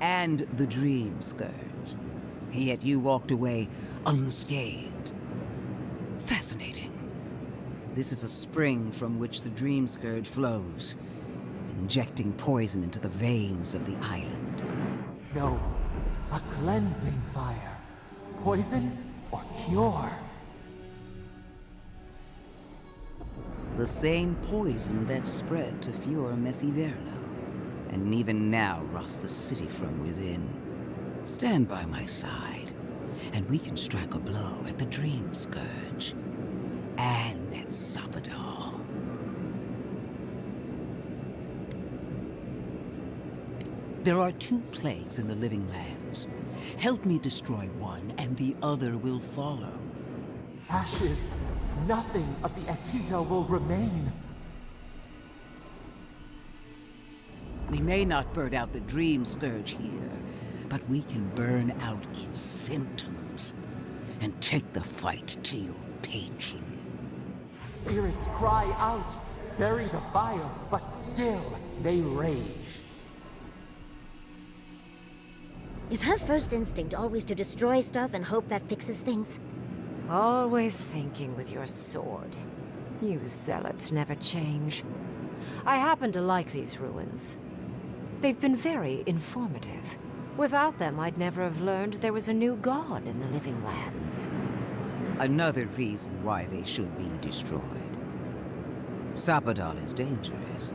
And the Dream Scourge. Yet you walked away unscathed. Fascinating. This is a spring from which the Dream Scourge flows, injecting poison into the veins of the island. No, a cleansing fire. Poison or cure? The same poison that spread to Fior Messiverno, and even now rots the city from within. Stand by my side, and we can strike a blow at the Dream Scourge, and at Sappadal. There are 2 plagues in the Living Lands. Help me destroy one, and the other will follow. Ashes. Nothing of the Aedyr will remain. We may not burn out the Dream Scourge here, but we can burn out its symptoms and take the fight to your patron. Spirits cry out, bury the fire, but still they rage. Is her first instinct always to destroy stuff and hope that fixes things? Always thinking with your sword. You zealots never change. I happen to like these ruins. They've been very informative. Without them, I'd never have learned there was a new god in the Living Lands. Another reason why they should be destroyed. Sappadal is dangerous,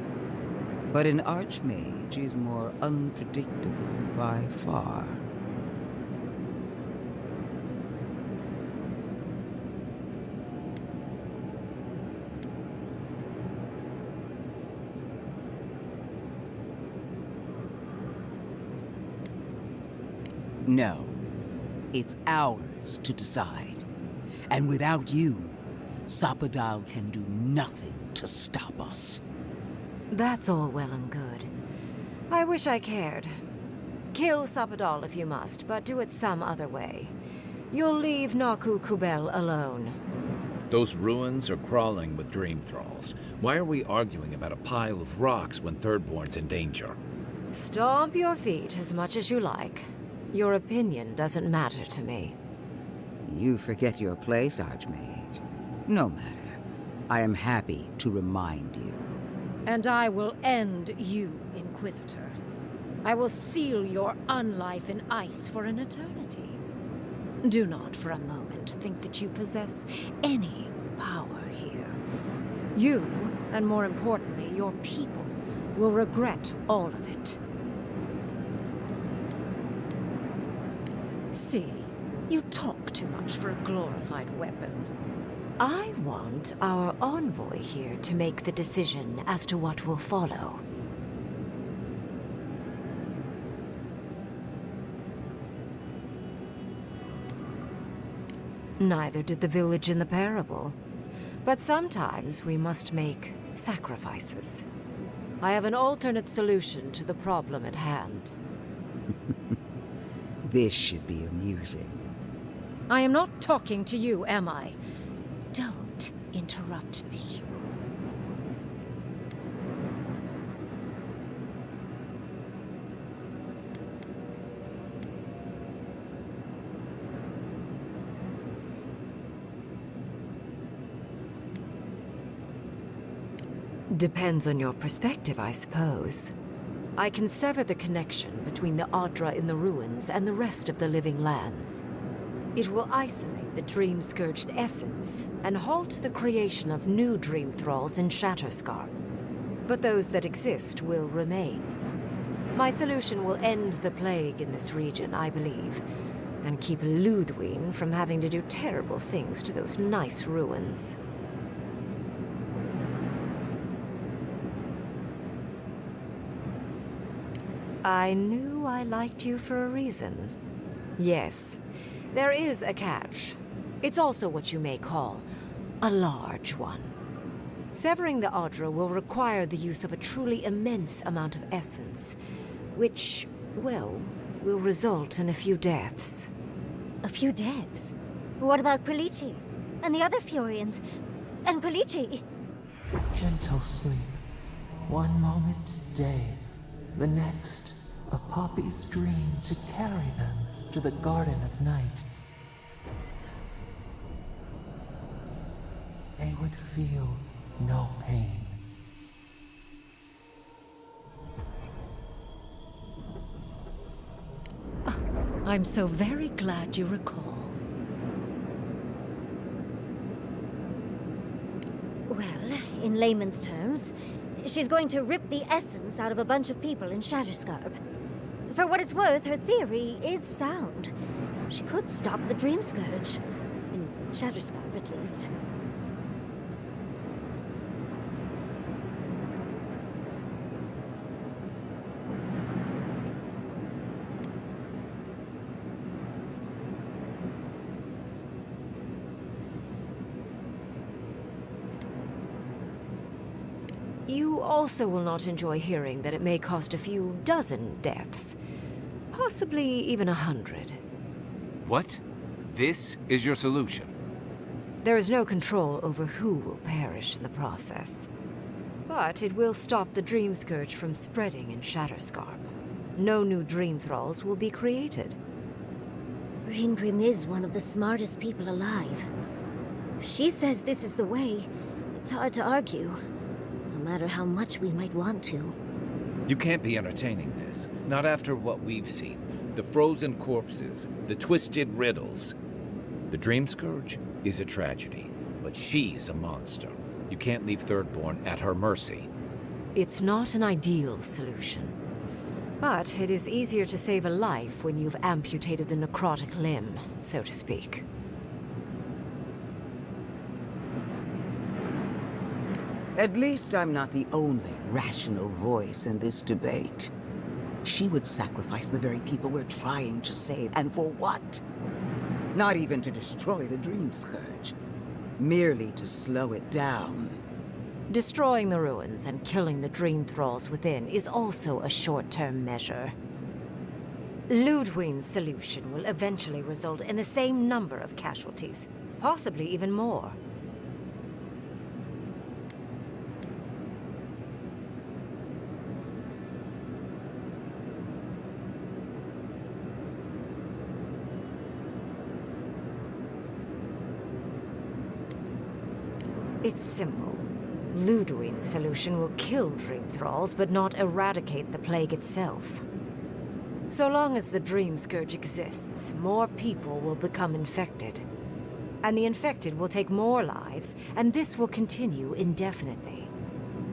but an Archmage is more unpredictable by far. No, it's ours to decide. And without you, Sappadal can do nothing to stop us. That's all well and good. I wish I cared. Kill Sappadal if you must, but do it some other way. You'll leave Naku Kubel alone. Those ruins are crawling with dream thralls. Why are we arguing about a pile of rocks when Thirdborn's in danger? Stomp your feet as much as you like. Your opinion doesn't matter to me. You forget your place, Archmage. No matter. I am happy to remind you. And I will end you, Inquisitor. I will seal your unlife in ice for an eternity. Do not for a moment think that you possess any power here. You, and more importantly, your people, will regret all of it. See, you talk too much for a glorified weapon. I want our envoy here to make the decision as to what will follow. Neither did the village in the parable. But sometimes we must make sacrifices. I have an alternate solution to the problem at hand. This should be amusing. I am not talking to you, am I? Don't interrupt me. Depends on your perspective, I suppose. I can sever the connection between the Aedyr in the ruins and the rest of the Living Lands. It will isolate the dream-scourged essence and halt the creation of new dream thralls in Shatterscarp. but those that exist will remain. My solution will end the plague in this region, I believe, and keep Ludwig from having to do terrible things to those nice ruins. I knew I liked you for a reason. Yes, there is a catch. It's also what you may call a large one. Severing the Aedyr will require the use of a truly immense amount of essence, which, well, will result in a few deaths. A few deaths? What about Quilici? And the other Furians? And Quilici? Gentle sleep. One moment day, the next, a poppy's dream to carry them to the Garden of Night. They would feel no pain. I'm so very glad you recall. Well, in layman's terms, she's going to rip the essence out of a bunch of people in Shatterscarp. For what it's worth, her theory is sound. She could stop the Dream Scourge. In Shatterscarp, at least. You also will not enjoy hearing that it may cost a few dozen deaths. Possibly even 100. What? This is your solution? There is no control over who will perish in the process. But it will stop the Dream Scourge from spreading in Shatterscarp. No new Dream Thralls will be created. Ringrim is one of the smartest people alive. If she says this is the way, it's hard to argue. No matter how much we might want to. You can't be entertaining this. Not after what we've seen. The frozen corpses, the twisted riddles. The Dream Scourge is a tragedy, but she's a monster. You can't leave Thirdborn at her mercy. It's not an ideal solution. But it is easier to save a life when you've amputated the necrotic limb, so to speak. At least I'm not the only rational voice in this debate. She would sacrifice the very people we're trying to save, and for what? Not even to destroy the Dream Scourge. Merely to slow it down. Destroying the ruins and killing the Dream Thralls within is also a short-term measure. Ludwig's solution will eventually result in the same number of casualties, possibly even more. It's simple. Ludwig's solution will kill Dream Thralls, but not eradicate the plague itself. So long as the Dream Scourge exists, more people will become infected. And the infected will take more lives, and this will continue indefinitely.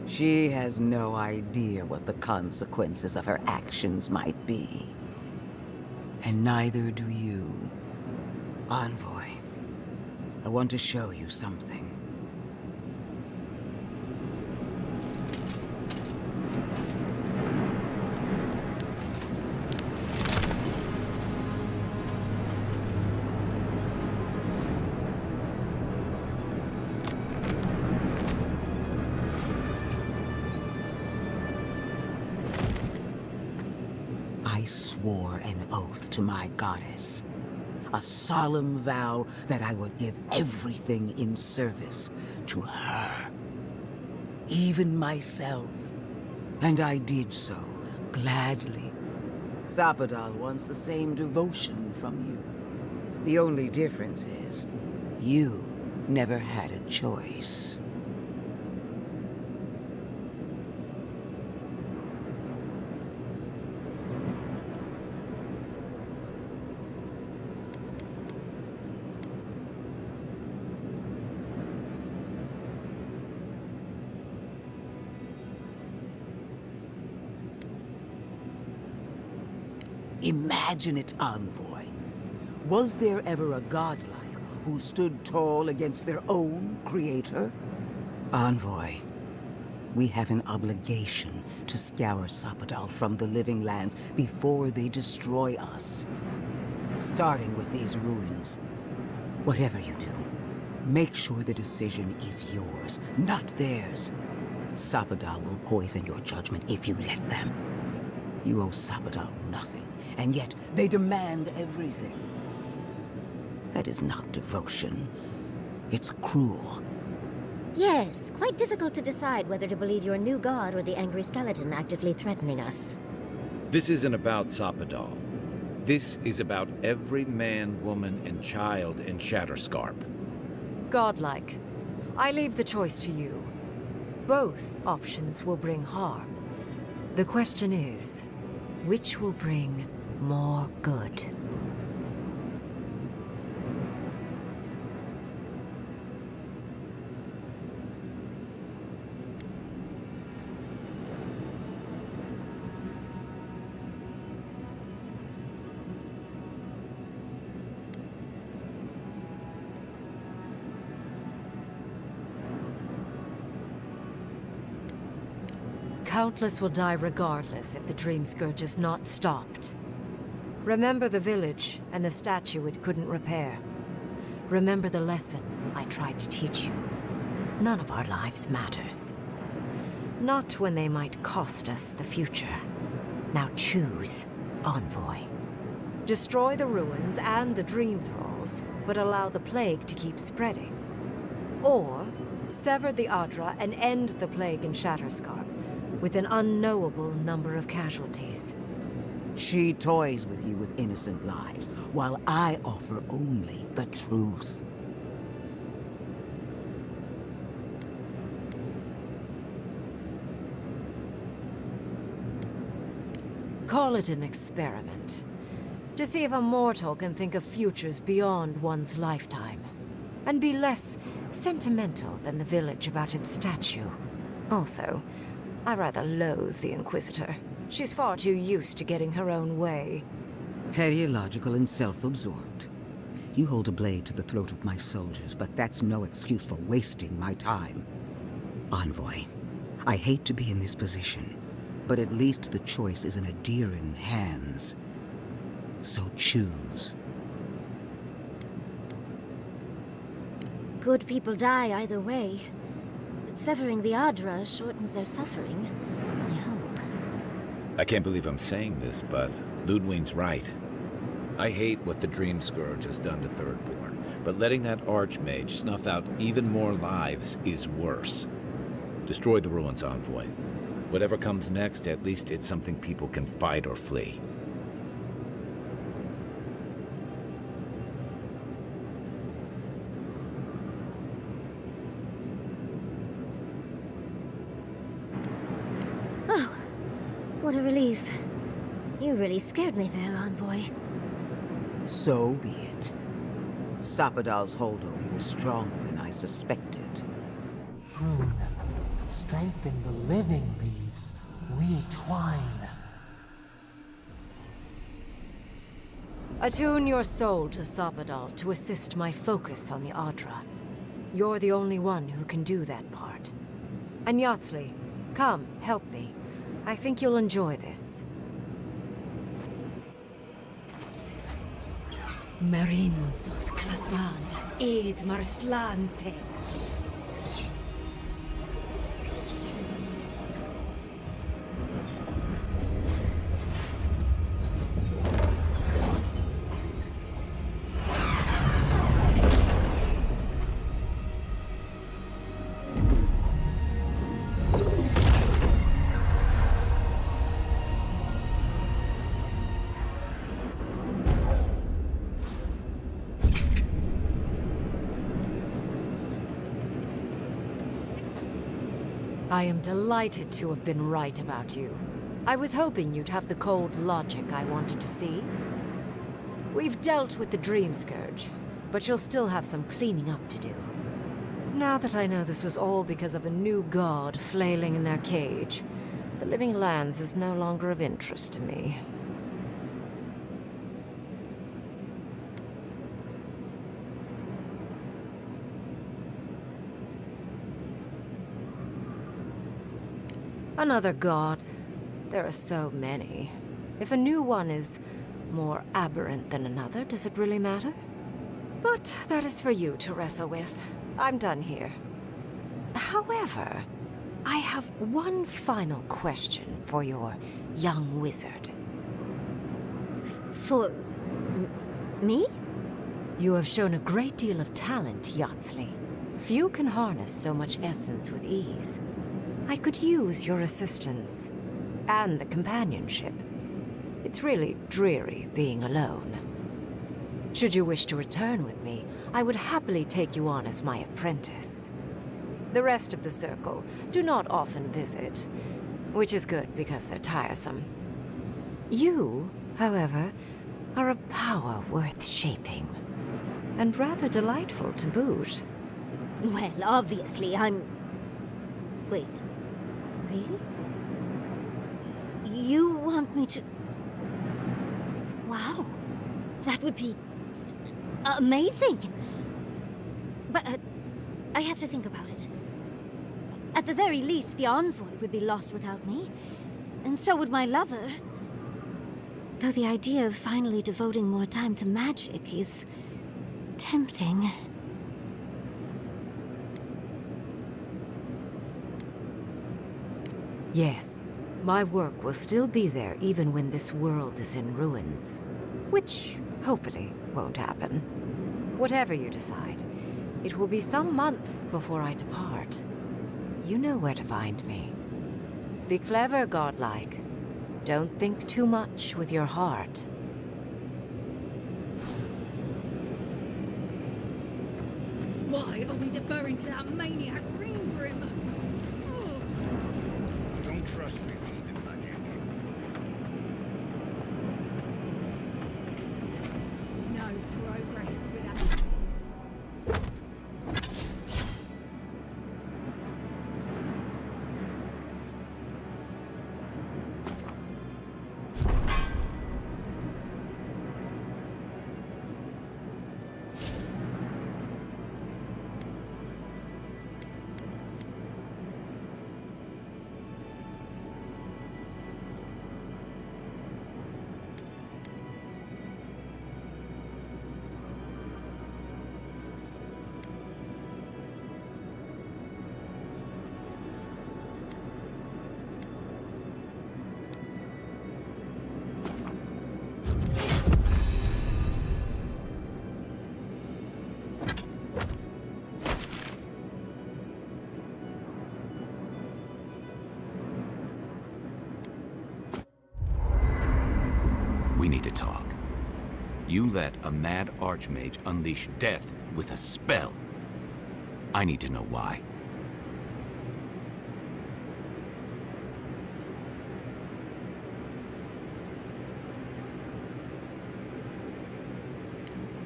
She has no idea what the consequences of her actions might be. And neither do you. Envoy, I want to show you something. I swore an oath to my goddess. A solemn vow that I would give everything in service to her. Even myself. And I did so, gladly. Zapadal wants the same devotion from you. The only difference is, you never had a choice. Imagine it, envoy. Was there ever a godlike who stood tall against their own creator? Envoy, we have an obligation to scour Sapadal from the living lands before they destroy us. Starting with these ruins. Whatever you do, make sure the decision is yours, not theirs. Sapadal will poison your judgment if you let them. You owe Sapadal nothing, and yet they demand everything. That is not devotion. It's cruel. Yes, quite difficult to decide whether to believe your new god or the angry skeleton actively threatening us. This isn't about Sapadal. This is about every man, woman, and child in Shatterscarp. Godlike. I leave the choice to you. Both options will bring harm. The question is, which will bring more good? Countless will die regardless if the Dream Scourge is not stopped. Remember the village and the statue it couldn't repair. Remember the lesson I tried to teach you. None of our lives matters. Not when they might cost us the future. Now choose, Envoy. Destroy the ruins and the Dream Thralls, but allow the plague to keep spreading. Or sever the Aedyr and end the plague in Shatterscarp, with an unknowable number of casualties. She toys with you with innocent lives, while I offer only the truth. Call it an experiment. To see if a mortal can think of futures beyond one's lifetime. And be less sentimental than the village about its statue. Also, I rather loathe the Inquisitor. She's far too used to getting her own way. Ideological and self-absorbed. You hold a blade to the throat of my soldiers, but that's no excuse for wasting my time. Envoy, I hate to be in this position, but at least the choice is in Aedyran hands. So choose. Good people die either way. But severing the Aedyr shortens their suffering, I hope. I can't believe I'm saying this, but Ludwig's right. I hate what the Dream Scourge has done to Thirdborn, but letting that Archmage snuff out even more lives is worse. Destroy the ruins, Envoy. Whatever comes next, at least it's something people can fight or flee. Oh, what a relief. You really scared me there, Envoy. So be it. Sapadal's hold over you is stronger than I suspected. Rune, strengthen the living leaves. We twine. Attune your soul to Sapadal to assist my focus on the Aedyr. You're the only one who can do that part. And Yatsley, come, help me. I think you'll enjoy this. Marin zoth Clathan, Eid Marslante. I am delighted to have been right about you. I was hoping you'd have the cold logic I wanted to see. We've dealt with the Dream Scourge, but you'll still have some cleaning up to do. Now that I know this was all because of a new god flailing in their cage, the Living Lands is no longer of interest to me. Another god. There are so many. If a new one is more aberrant than another, does it really matter? But that is for you to wrestle with. I'm done here. However, I have one final question for your young wizard. For... me? You have shown a great deal of talent, Yatsley. Few can harness so much essence with ease. I could use your assistance. And the companionship. It's really dreary being alone. Should you wish to return with me, I would happily take you on as my apprentice. The rest of the circle do not often visit, which is good because they're tiresome. You, however, are a power worth shaping. And rather delightful to boot. Well, obviously, I'm... Wait. Really? You want me to... Wow. That would be... amazing! But, I have to think about it. At the very least, the envoy would be lost without me. And so would my lover. Though the idea of finally devoting more time to magic is... tempting. Yes, my work will still be there even when this world is in ruins. Which, hopefully, won't happen. Whatever you decide, it will be some months before I depart. You know where to find me. Be clever, godlike. Don't think too much with your heart. Why are we deferring to that maniac Ringgrim? Don't trust this heathen magic. No progress without... We need to talk. You let a mad archmage unleash death with a spell. I need to know why.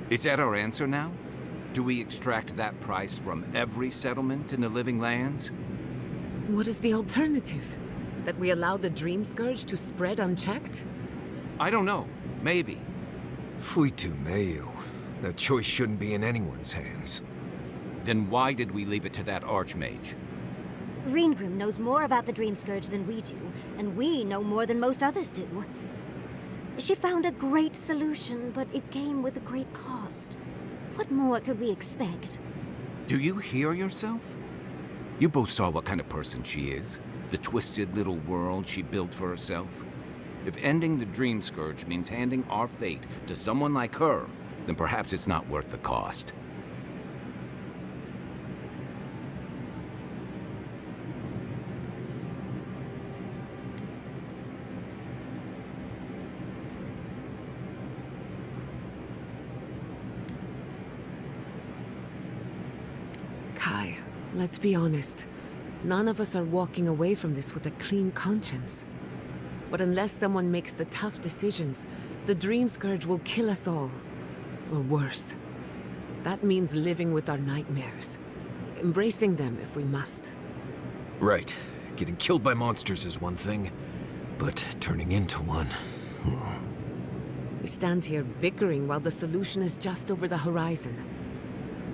Is that our answer now? Do we extract that price from every settlement in the Living Lands? What is the alternative? That we allow the Dream Scourge to spread unchecked? I don't know. Maybe. Fuitu Mayu. That choice shouldn't be in anyone's hands. Then why did we leave it to that archmage? Ringgrim knows more about the Dream Scourge than we do, and we know more than most others do. She found a great solution, but it came with a great cost. What more could we expect? Do you hear yourself? You both saw what kind of person she is. The twisted little world she built for herself. If ending the Dream Scourge means handing our fate to someone like her, then perhaps it's not worth the cost. Kai, let's be honest. None of us are walking away from this with a clean conscience. But unless someone makes the tough decisions, the Dream Scourge will kill us all. Or worse. That means living with our nightmares. Embracing them if we must. Right. Getting killed by monsters is one thing, but turning into one... We stand here bickering while the solution is just over the horizon.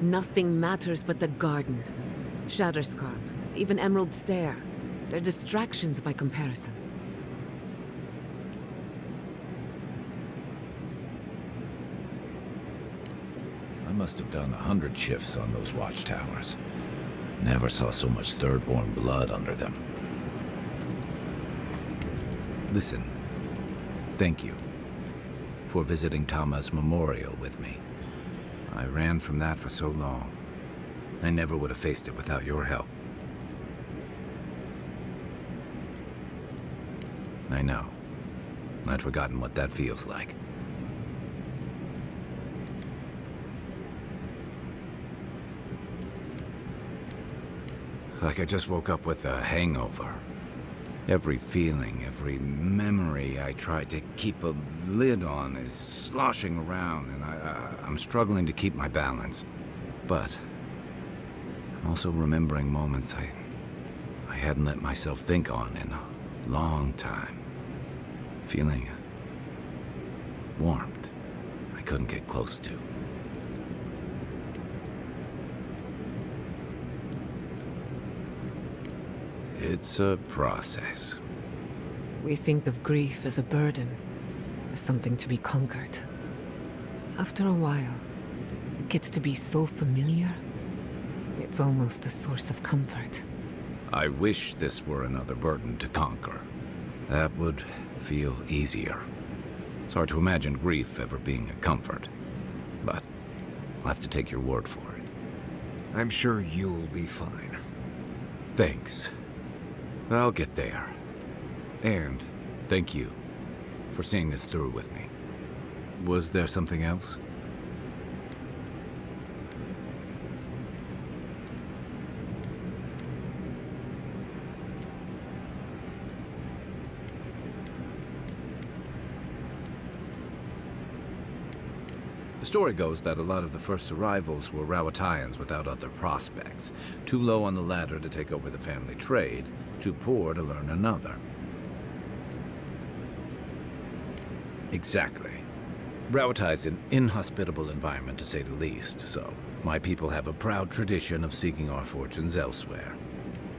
Nothing matters but the garden. Shatterscarp, even Emerald Stair. They're distractions by comparison. I must have done 100 shifts on those watchtowers. Never saw so much Thirdborn blood under them. Listen, thank you for visiting Tama's memorial with me. I ran from that for so long. I never would have faced it without your help. I know. I'd forgotten what that feels like. Like I just woke up with a hangover. Every feeling, every memory I tried to keep a lid on is sloshing around, and I'm struggling to keep my balance. But I'm also remembering moments I hadn't let myself think on in a long time. Feeling warmth I couldn't get close to. It's a process. We think of grief as a burden, as something to be conquered. After a while, it gets to be so familiar, it's almost a source of comfort. I wish this were another burden to conquer. That would feel easier. It's hard to imagine grief ever being a comfort, but I'll have to take your word for it. I'm sure you'll be fine. Thanks. I'll get there. And thank you for seeing this through with me. Was there something else? The story goes that a lot of the first arrivals were Rawatayans without other prospects, too low on the ladder to take over the family trade, too poor to learn another. Exactly. Rawatai's an inhospitable environment, to say the least, so my people have a proud tradition of seeking our fortunes elsewhere.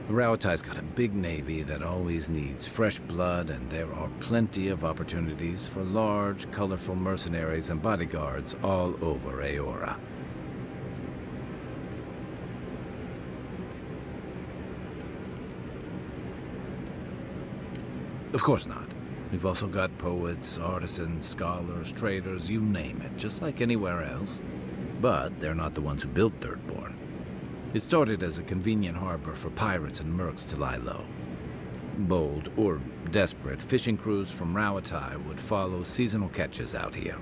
Rawatai's got a big navy that always needs fresh blood, and there are plenty of opportunities for large, colorful mercenaries and bodyguards all over Eora. Of course not. We've also got poets, artisans, scholars, traders, you name it, just like anywhere else. But they're not the ones who built Thirdborn. It started as a convenient harbor for pirates and mercs to lie low. Bold, or desperate, fishing crews from Rawatai would follow seasonal catches out here.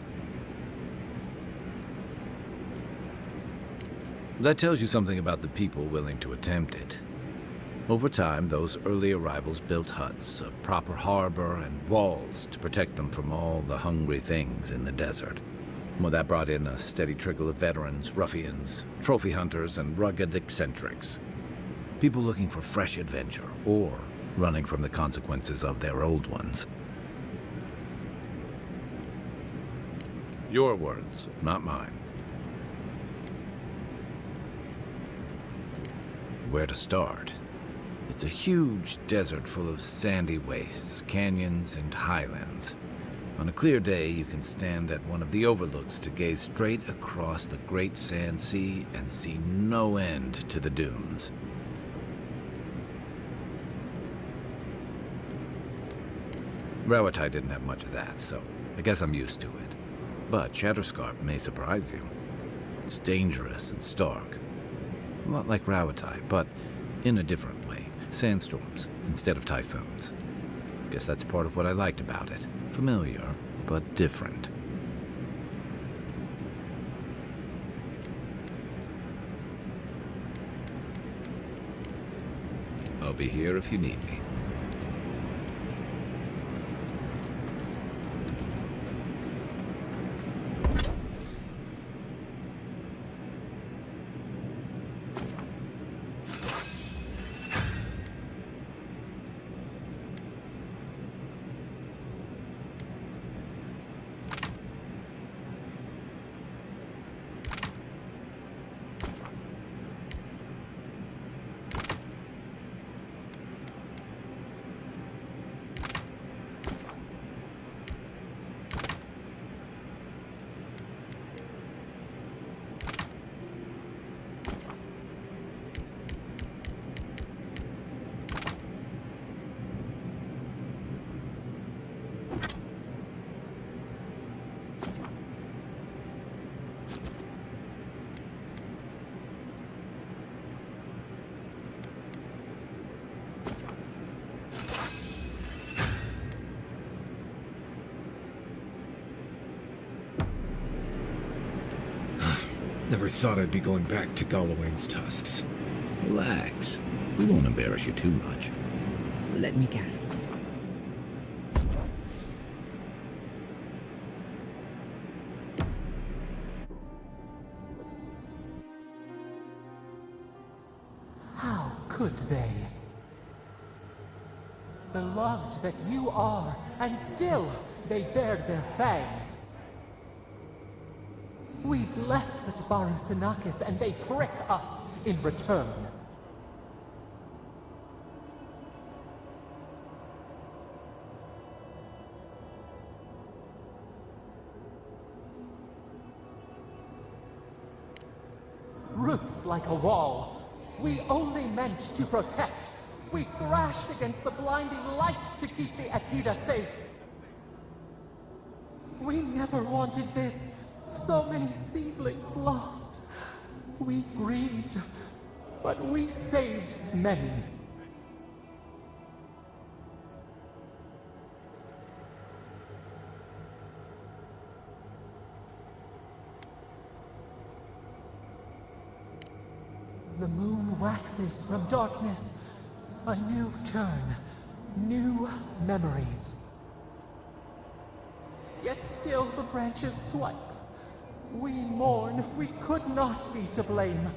That tells you something about the people willing to attempt it. Over time, those early arrivals built huts, a proper harbor, and walls to protect them from all the hungry things in the desert. Well, that brought in a steady trickle of veterans, ruffians, trophy hunters, and rugged eccentrics. People looking for fresh adventure, or running from the consequences of their old ones. Your words, not mine. Where to start? It's a huge desert full of sandy wastes, canyons, and highlands. On a clear day, you can stand at one of the overlooks to gaze straight across the Great Sand Sea and see no end to the dunes. Rawatai didn't have much of that, so I guess I'm used to it. But Shatterscarp may surprise you. It's dangerous and stark. A lot like Rawatai, but in a different way. Sandstorms instead of typhoons. Guess that's part of what I liked about it. Familiar, but different. I'll be here if you need me. Never thought I'd be going back to Galawain's tusks. Relax. We won't embarrass you too much. Let me guess. How could they? Beloved that you are, and still they bared their fangs. We blessed the Tabaru Sinakis, and they prick us in return. Roots like a wall, we only meant to protect. We thrashed against the blinding light to keep the Akita safe. We never wanted this. So many seedlings lost. We grieved, but we saved many. The moon waxes from darkness. A new turn, new memories. Yet still the branches swipe. We mourn, we could not be to blame.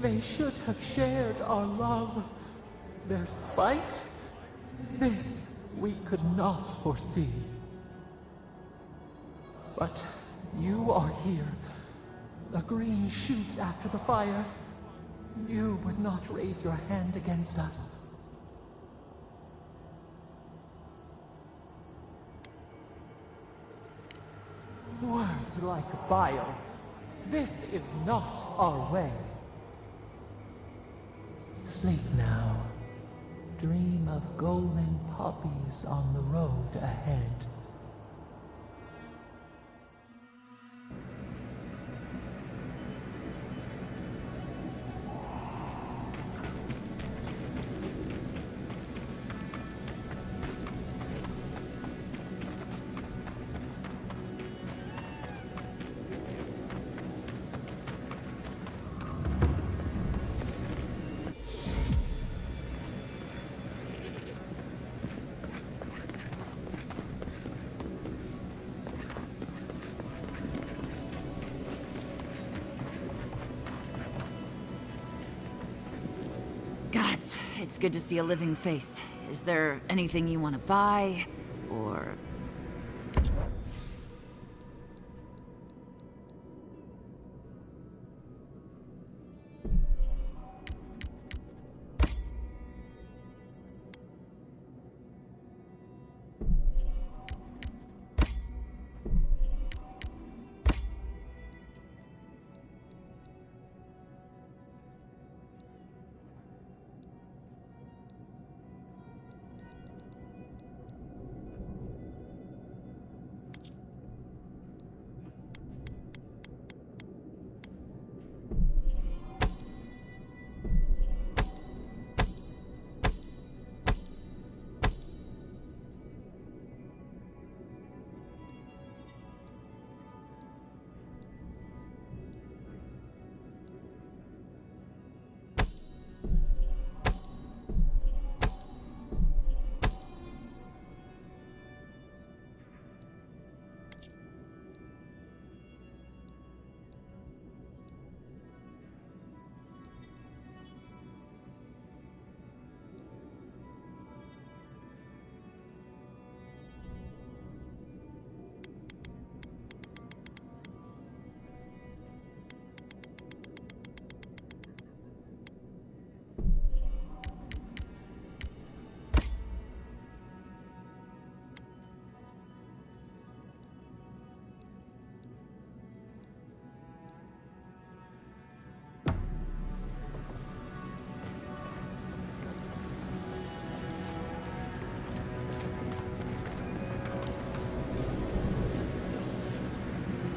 They should have shared our love. Their spite? This we could not foresee. But you are here. A green shoot after the fire. You would not raise your hand against us. Words like bile. This is not our way. Sleep now. Dream of golden poppies on the road ahead. Gods, it's good to see a living face. Is there anything you want to buy? Or...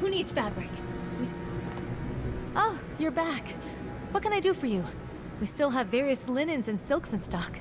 Who needs fabric? Oh, you're back. What can I do for you? We still have various linens and silks in stock.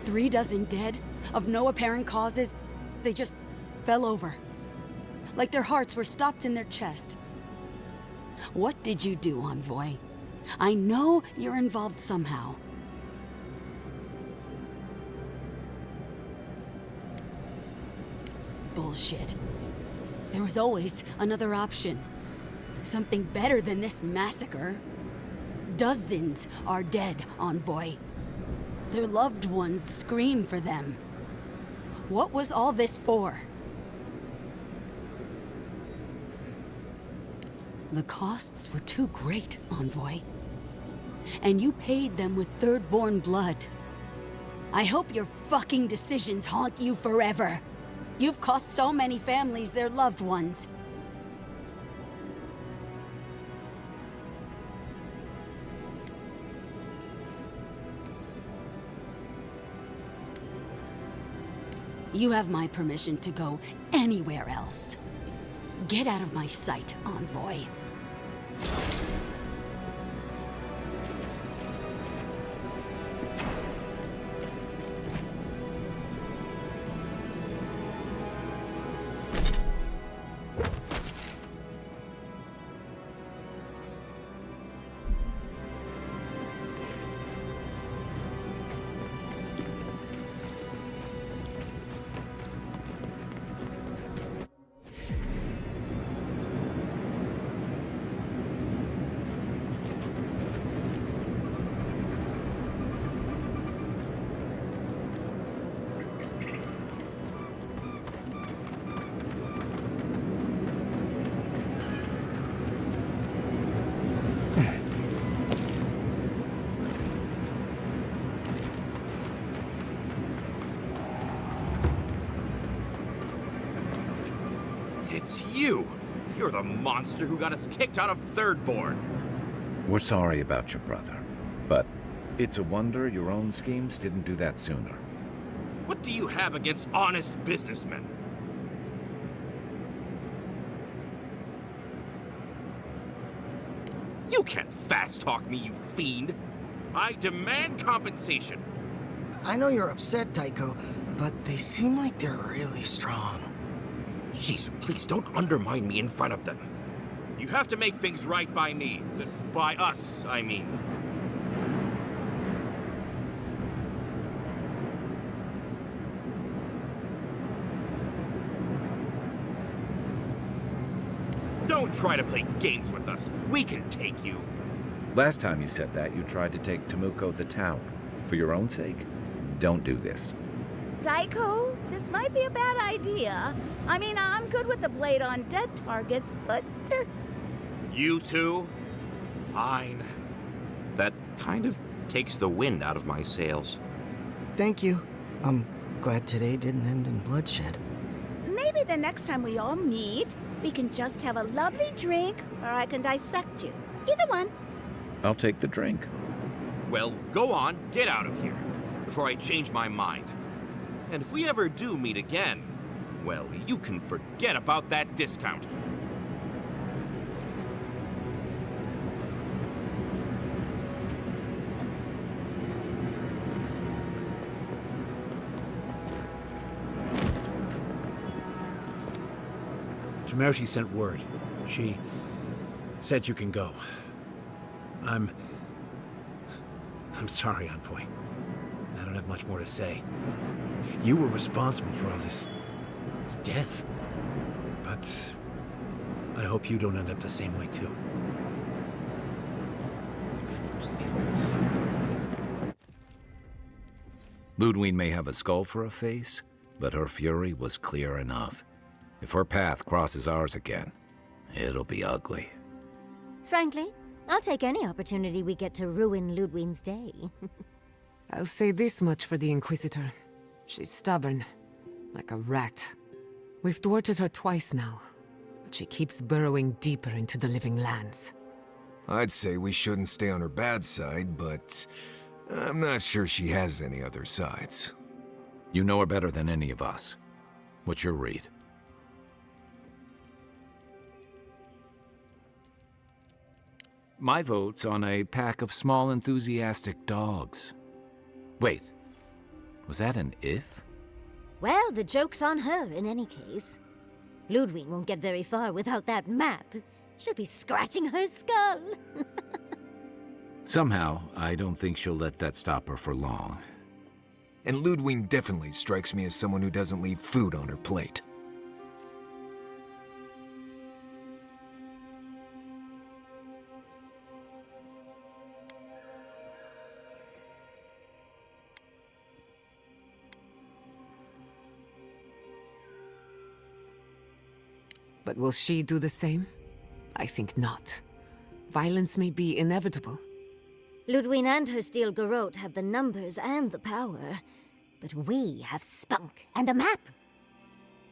3 dead, of no apparent causes. They just fell over. Like their hearts were stopped in their chest. What did you do, Envoy? I know you're involved somehow. Bullshit. There was always another option. Something better than this massacre. Dozens are dead, Envoy. Their loved ones scream for them. What was all this for? The costs were too great, Envoy. And you paid them with Third-born blood. I hope your fucking decisions haunt you forever. You've cost so many families their loved ones. You have my permission to go anywhere else. Get out of my sight, Envoy. It's you! You're the monster who got us kicked out of Thirdborn! We're sorry about your brother, but it's a wonder your own schemes didn't do that sooner. What do you have against honest businessmen? You can't fast-talk me, you fiend! I demand compensation! I know you're upset, Tycho, but they seem like they're really strong. Jeez, please don't undermine me in front of them. You have to make things right by me. By us, I mean. Don't try to play games with us. We can take you. Last time you said that, you tried to take Temuco the town. For your own sake, don't do this. Daiko, this might be a bad idea. I mean, I'm good with the blade on dead targets, but... You two? Fine. That kind of takes the wind out of my sails. Thank you. I'm glad today didn't end in bloodshed. Maybe the next time we all meet, we can just have a lovely drink, or I can dissect you. Either one. I'll take the drink. Well, go on, get out of here, before I change my mind. And if we ever do meet again, well, you can forget about that discount. Temerity sent word. She said you can go. I'm sorry, Envoy. I don't have much more to say. You were responsible for all this death. But I hope you don't end up the same way, too. Ludwig may have a skull for a face, but her fury was clear enough. If her path crosses ours again, it'll be ugly. Frankly, I'll take any opportunity we get to ruin Ludwig's day. I'll say this much for the Inquisitor. She's stubborn, like a rat. We've thwarted her twice now, but she keeps burrowing deeper into the living lands. I'd say we shouldn't stay on her bad side, but I'm not sure she has any other sides. You know her better than any of us. What's your read? My vote's on a pack of small enthusiastic dogs. Wait, Was that an if? Well, the joke's on her in any case. Ludwig won't get very far without that map. She'll be scratching her skull. Somehow, I don't think she'll let that stop her for long. And Ludwig definitely strikes me as someone who doesn't leave food on her plate. But will she do the same? I think not. Violence may be inevitable. Ludwig and her steel garrote have the numbers and the power. But we have spunk and a map.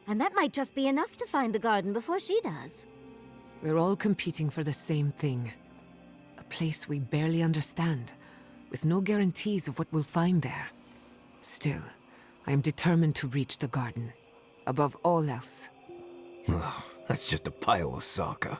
And that might just be enough to find the garden before she does. We're all competing for the same thing. A place we barely understand, with no guarantees of what we'll find there. Still, I am determined to reach the garden, above all else. Ugh, that's just a pile of Sokka.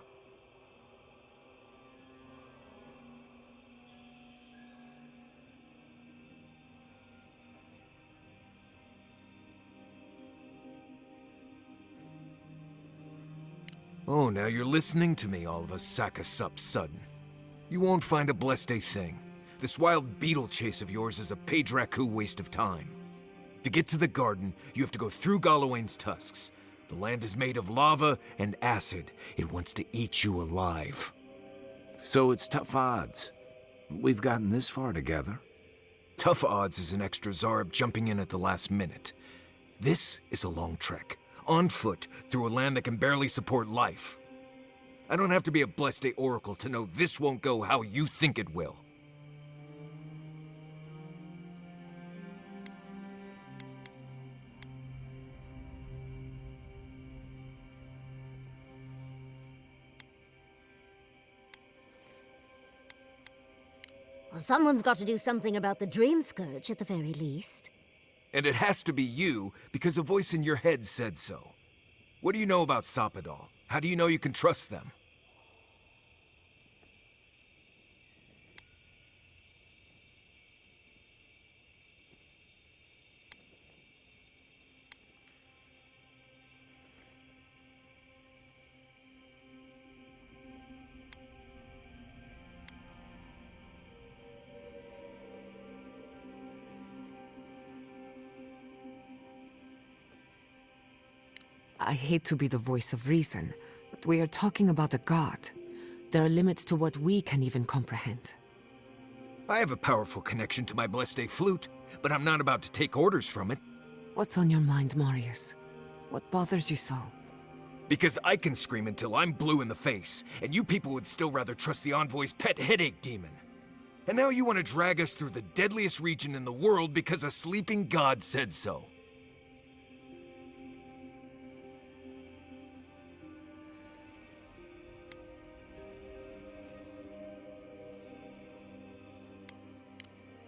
Oh, now you're listening to me, all of a sack of sup sudden. You won't find a blessed a thing. This wild beetle chase of yours is a Page-Raku waste of time. To get to the garden, you have to go through Galawain's tusks. The land is made of lava and acid. It wants to eat you alive. So it's tough odds. We've gotten this far together. Tough odds is an extra Zarb jumping in at the last minute. This is a long trek, on foot, through a land that can barely support life. I don't have to be a Blessed Day Oracle to know this won't go how you think it will. Well, someone's got to do something about the Dream Scourge at the very least. And it has to be you, because a voice in your head said so. What do you know about Soppadal? How do you know you can trust them? I hate to be the voice of reason, but we are talking about a god. There are limits to what we can even comprehend. I have a powerful connection to my Blessed Day flute, but I'm not about to take orders from it. What's on your mind, Marius? What bothers you so? Because I can scream until I'm blue in the face, and you people would still rather trust the Envoy's pet headache demon. And now you want to drag us through the deadliest region in the world because a sleeping god said so.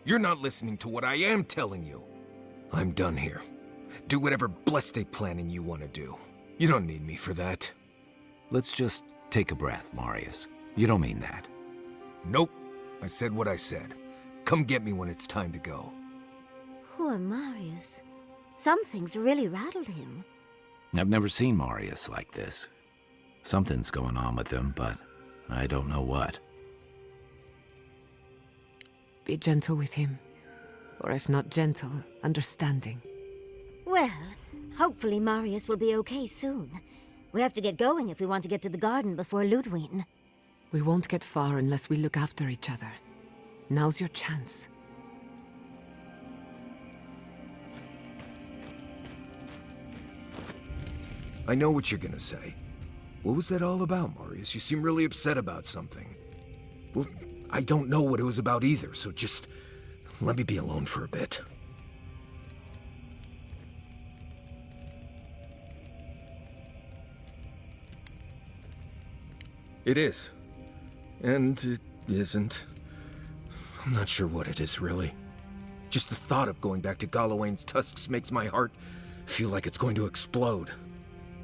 You're not listening to what I am telling you. I'm done here. Do whatever Blessed Day planning you want to do. You don't need me for that. Let's just take a breath, Marius. You don't mean that. Nope. I said what I said. Come get me when it's time to go. Poor Marius. Something's really rattled him. I've never seen Marius like this. Something's going on with him, but I don't know what. Be gentle with him. Or if not gentle, understanding. Well, hopefully Marius will be okay soon. We have to get going if we want to get to the garden before Ludwig. We won't get far unless we look after each other. Now's your chance. I know what you're gonna say. What was that all about, Marius? You seem really upset about something. Well, I don't know what it was about either, so just let me be alone for a bit. It is. And it isn't. I'm not sure what it is, really. Just the thought of going back to Galawain's tusks makes my heart feel like it's going to explode.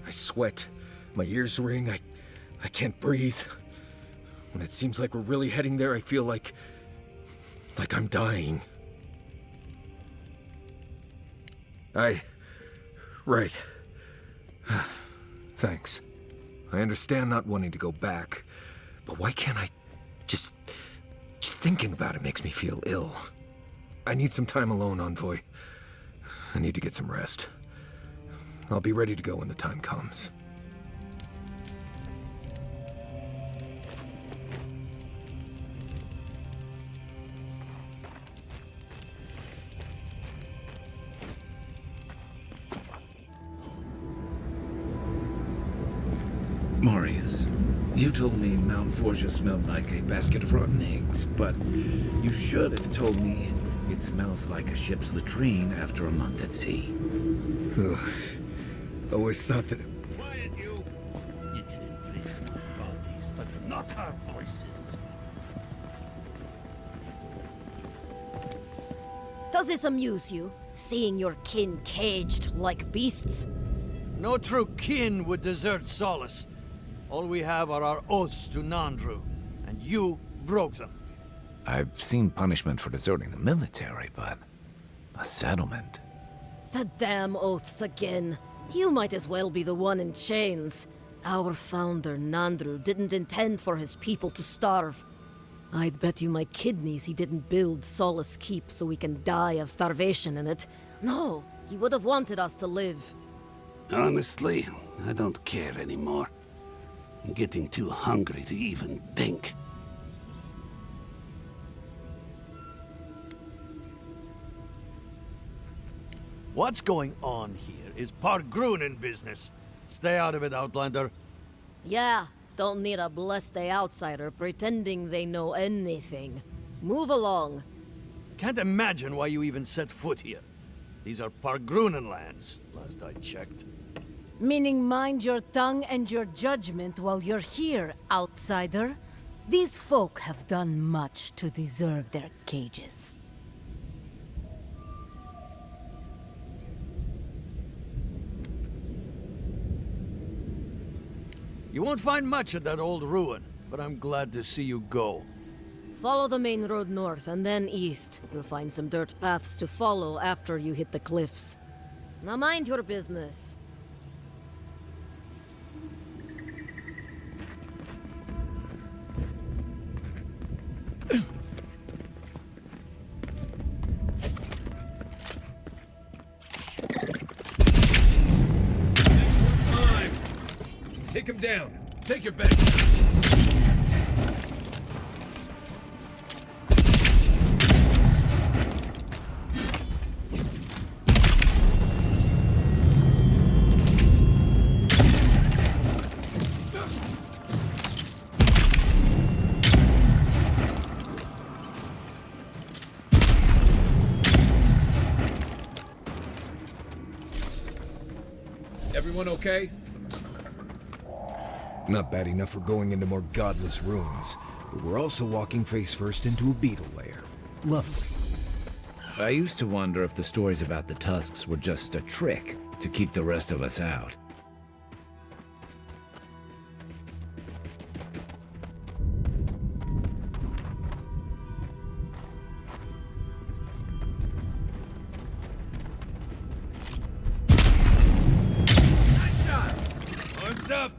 I sweat. My ears ring. I can't breathe. When it seems like we're really heading there, I feel like I'm dying. Right. Thanks. I understand not wanting to go back, but why can't I just thinking about it makes me feel ill. I need some time alone, Envoy. I need to get some rest. I'll be ready to go when the time comes. Marius, you told me Mount Forgia smelled like a basket of rotten eggs, but you should have told me it smells like a ship's latrine after a month at sea. Always thought that... Quiet, you! You can embrace our bodies, but not our voices. Does this amuse you, seeing your kin caged like beasts? No true kin would desert Solace. All we have are our oaths to Nandru, and you broke them. I've seen punishment for deserting the military, but a settlement. The damn oaths again. You might as well be the one in chains. Our founder, Nandru, didn't intend for his people to starve. I'd bet you my kidneys he didn't build Solace Keep so we can die of starvation in it. No, he would have wanted us to live. Honestly, I don't care anymore. I'm getting too hungry to even think. What's going on here is Pargrunen business. Stay out of it, Outlander. Yeah, don't need a blessed outsider pretending they know anything. Move along. Can't imagine why you even set foot here. These are Pargrunen lands, last I checked. Meaning mind your tongue and your judgment while you're here, outsider. These folk have done much to deserve their cages. You won't find much at that old ruin, but I'm glad to see you go. Follow the main road north and then east. You'll find some dirt paths to follow after you hit the cliffs. Now mind your business. Take him down. Take your best. Everyone okay? Not bad enough for going into more godless ruins, but we're also walking face first into a beetle lair. Lovely. I used to wonder if the stories about the tusks were just a trick to keep the rest of us out. Nice shot! Arms up!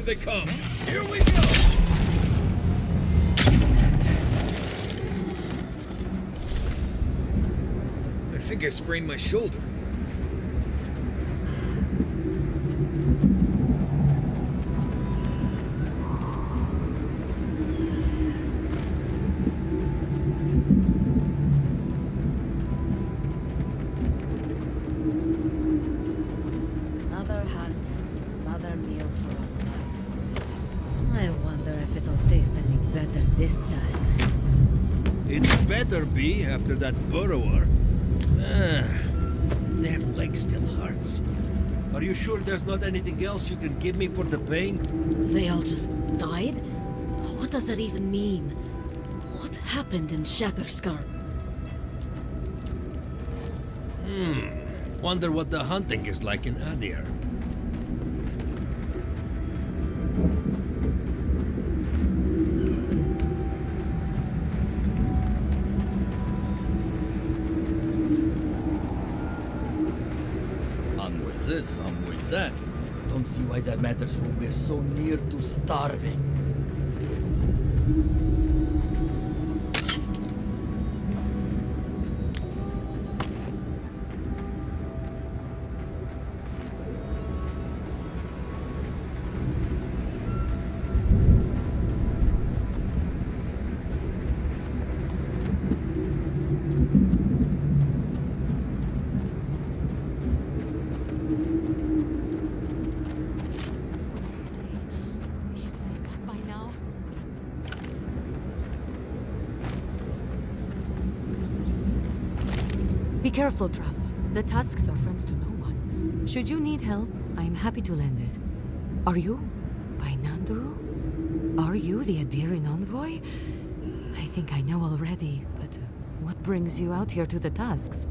they come. Here we go! I think I sprained my shoulder. Another hunt, another meal for all of us. I wonder if it'll taste any better this time. It better be after that burrower. Damn leg still hurts. Are you sure there's not anything else you can give me for the pain? They all just died? What does that even mean? What happened in Shatterscar? Wonder what the hunting is like in Aedyr. Onwards this, onwards that. Don't see why that matters when we're so near to starving. By now. Be careful, traveler. The tusks are friends to no one. Should you need help, I am happy to lend it. Are you by Nandru? Are you the Aedyrian envoy? I think I know already, but what brings you out here to the tusks?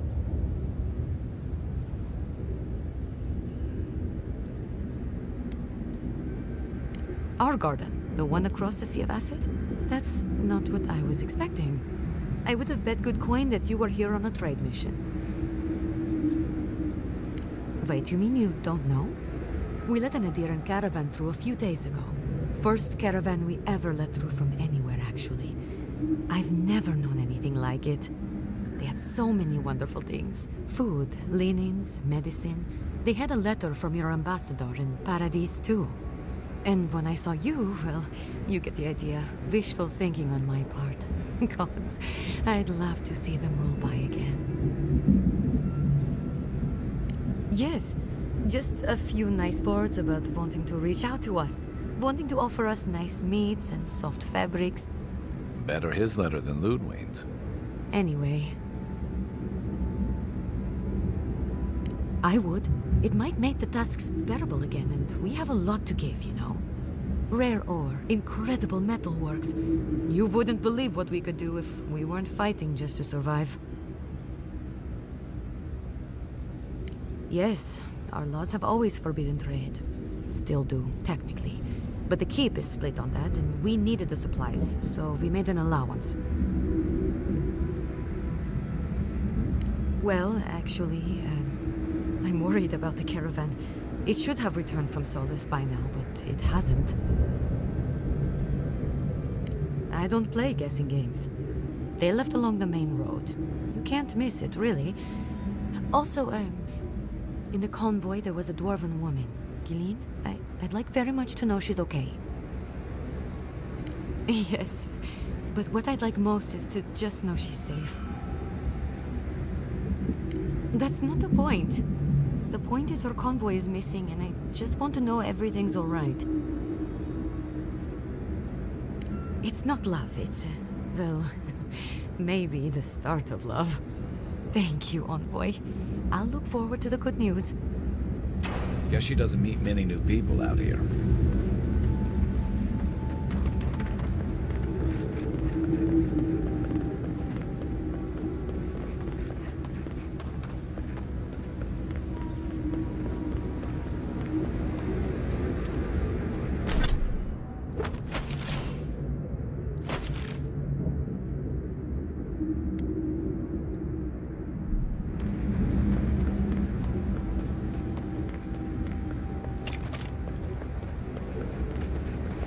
Our garden, the one across the Sea of Acid? That's not what I was expecting. I would have bet good coin that you were here on a trade mission. Wait, you mean you don't know? We let an Aedyrian caravan through a few days ago. First caravan we ever let through from anywhere, actually. I've never known anything like it. They had so many wonderful things. Food, linens, medicine. They had a letter from your ambassador in Paradise, too. And when I saw you, well, you get the idea. Wishful thinking on my part. Gods, I'd love to see them roll by again. Yes, just a few nice words about wanting to reach out to us. Wanting to offer us nice meats and soft fabrics. Better his letter than Ludwig's. Anyway. I would. It might make the tasks bearable again, and we have a lot to give, you know. Rare ore, incredible metalworks. You wouldn't believe what we could do if we weren't fighting just to survive. Yes, our laws have always forbidden trade. Still do, technically. But the keep is split on that, and we needed the supplies, so we made an allowance. Well, actually, I'm worried about the caravan. It should have returned from Solus by now, but it hasn't. I don't play guessing games. They left along the main road. You can't miss it, really. Also, in the convoy there was a dwarven woman. Gilleen? I'd like very much to know she's okay. Yes, but what I'd like most is to just know she's safe. That's not the point. The point is her convoy is missing, and I just want to know everything's all right. It's not love, it's, well, maybe the start of love. Thank you, Envoy. I'll look forward to the good news. Guess she doesn't meet many new people out here.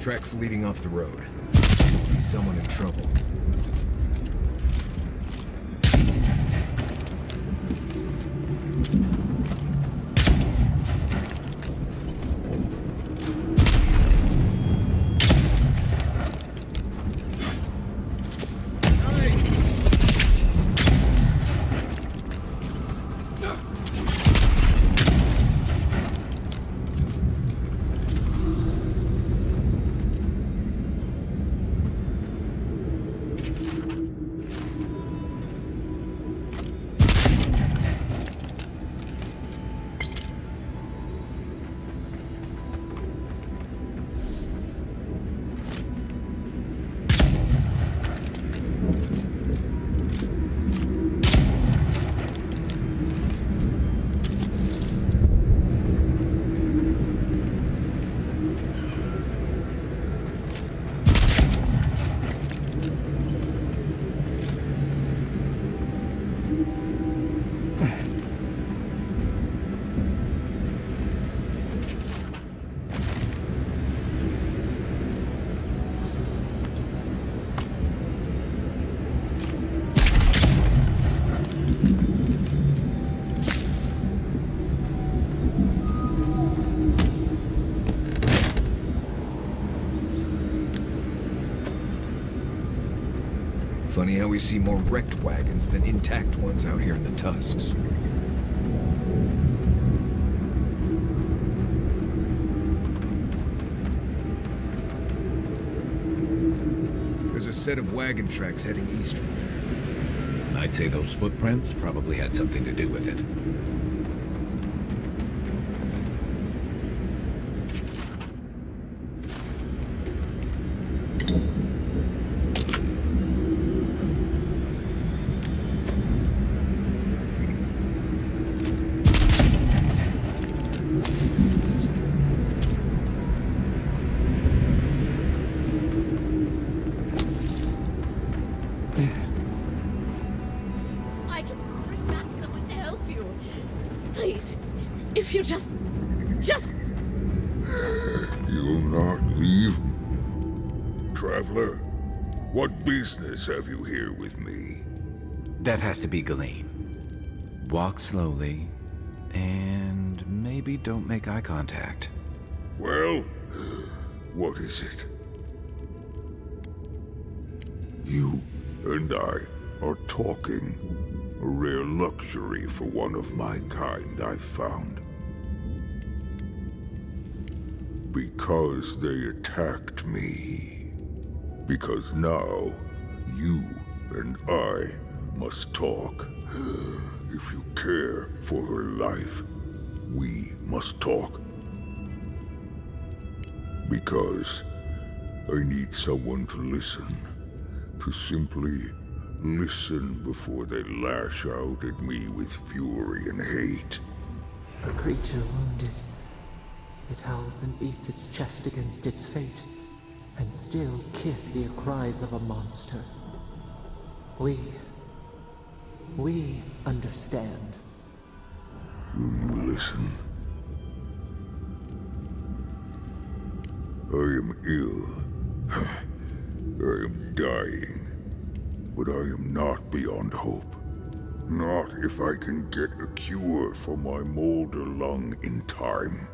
Tracks leading off the road. Be someone in trouble. Funny how we see more wrecked wagons than intact ones out here in the Tusks. There's a set of wagon tracks heading east from there. I'd say those footprints probably had something to do with it. If you just... You'll not leave? Traveler, what business have you here with me? That has to be Galeen. Walk slowly, and maybe don't make eye contact. Well, what is it? You and I are talking. A rare luxury for one of my kind, I've found. Because they attacked me. Because now, you and I must talk. If you care for her life, we must talk. Because I need someone to listen. To simply listen before they lash out at me with fury and hate. A creature wounded. It howls and beats its chest against its fate, and still kith the cries of a monster. We understand. Will you listen? I am ill. I am dying. But I am not beyond hope. Not if I can get a cure for my molder lung in time.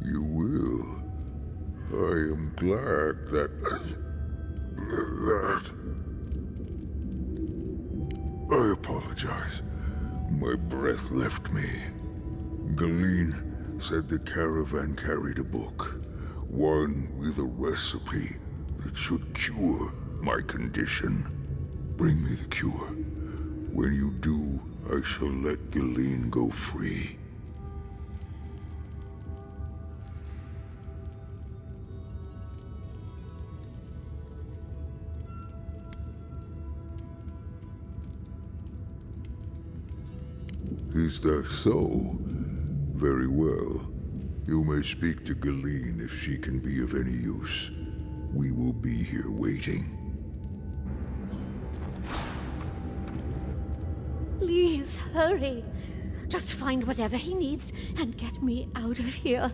You will. I am glad that... I apologize. My breath left me. Galeen said the caravan carried a book. One with a recipe that should cure my condition. Bring me the cure. When you do, I shall let Galeen go free. Is that so? Very well. You may speak to Galeen if she can be of any use. We will be here waiting. Please, hurry. Just find whatever he needs and get me out of here.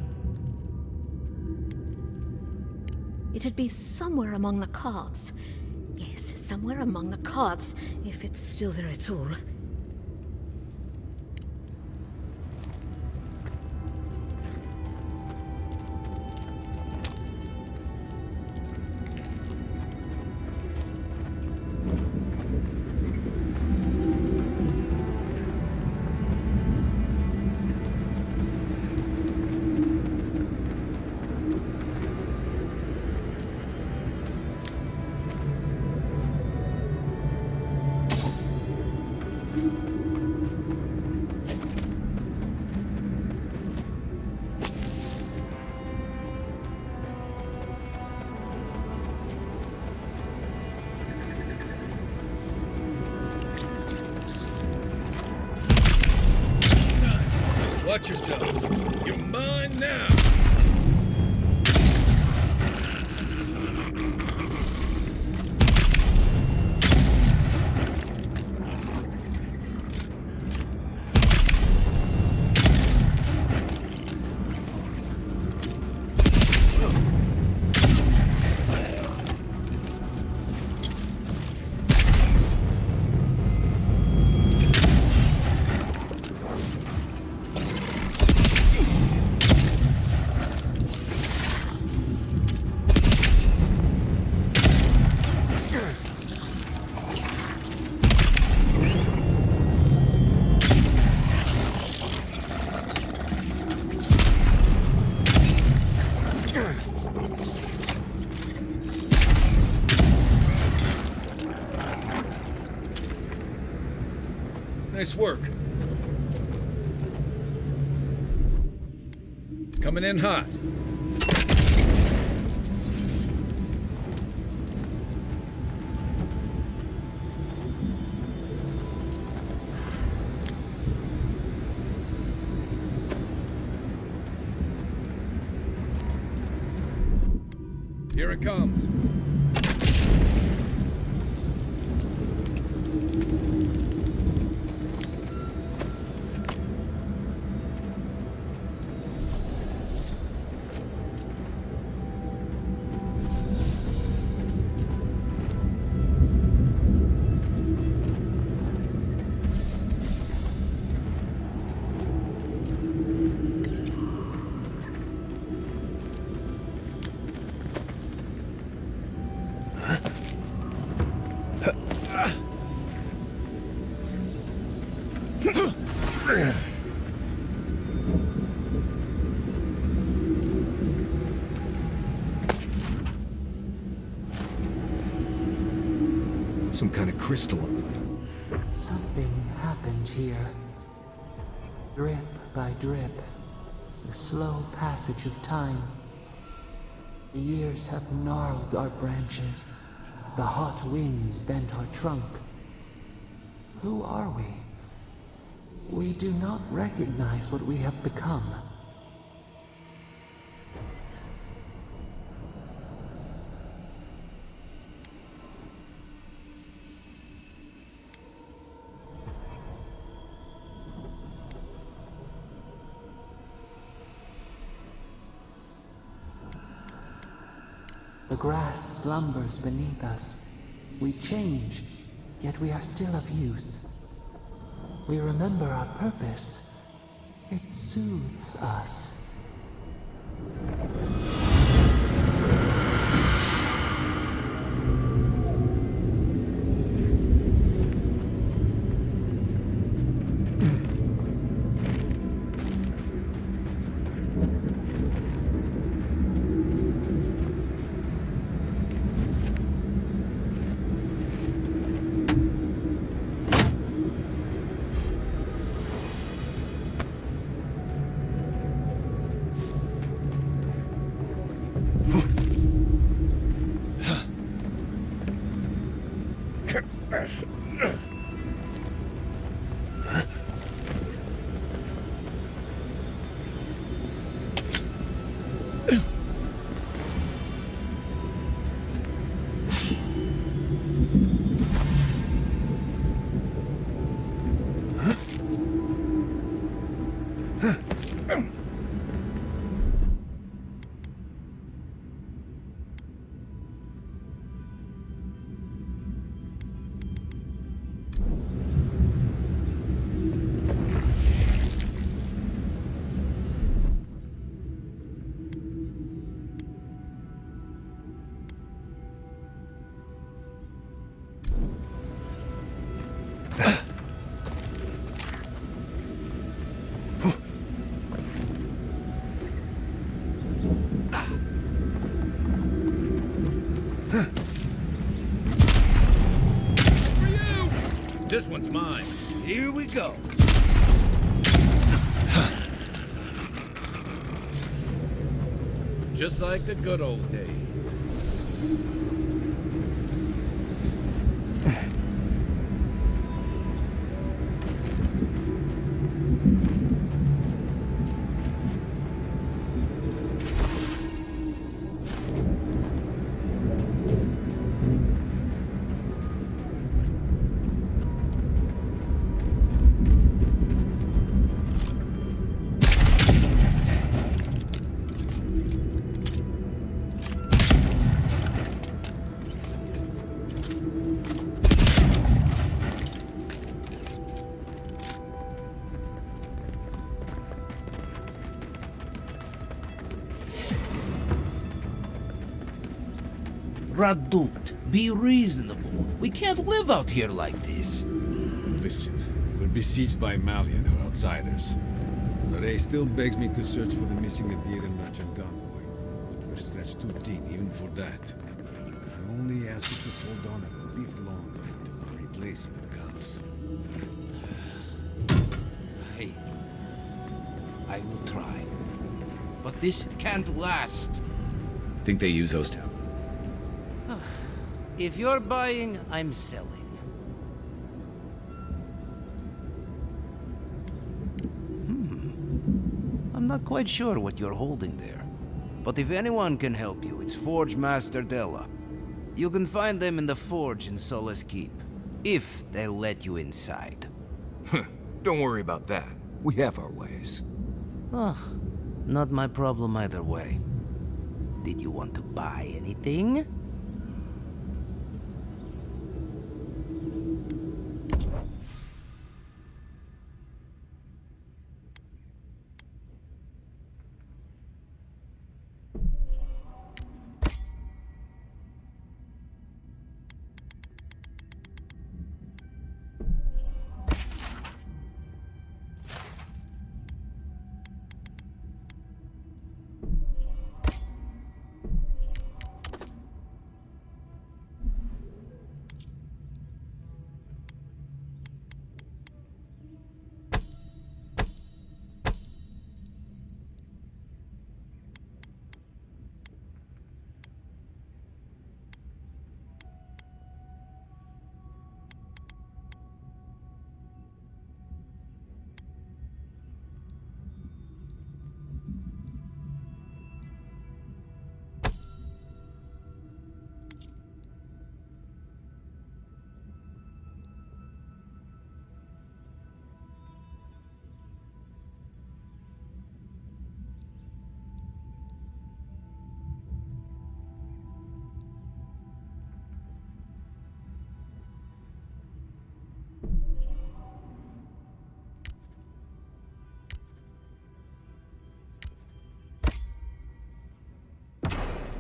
It'd be somewhere among the cards. Yes, somewhere among the cards, if it's still there at all. Watch yourselves. You're mine now. Nice work. Coming in hot. Here it comes. Some kind of crystal. Something happened here. Drip by drip. The slow passage of time. The years have gnarled our branches. The hot winds bent our trunk. Who are we? We do not recognize what we have become. The grass slumbers beneath us. We change, yet we are still of use. We remember our purpose. It soothes us. This one's mine. Here we go. Just like the good old days. Radut, be reasonable. We can't live out here like this. Listen, we're besieged by Malian or outsiders. Ray still begs me to search for the missing Aedyr and merchant envoy. But we're stretched too thin even for that. I only ask you to hold on a bit longer until our replacement comes. Hey, I will try. But this can't last. Think they use those two? If you're buying, I'm selling. I'm not quite sure what you're holding there. But if anyone can help you, it's Forge Master Della. You can find them in the forge in Solace Keep. If they'll let you inside. Don't worry about that. We have our ways. Not my problem either way. Did you want to buy anything?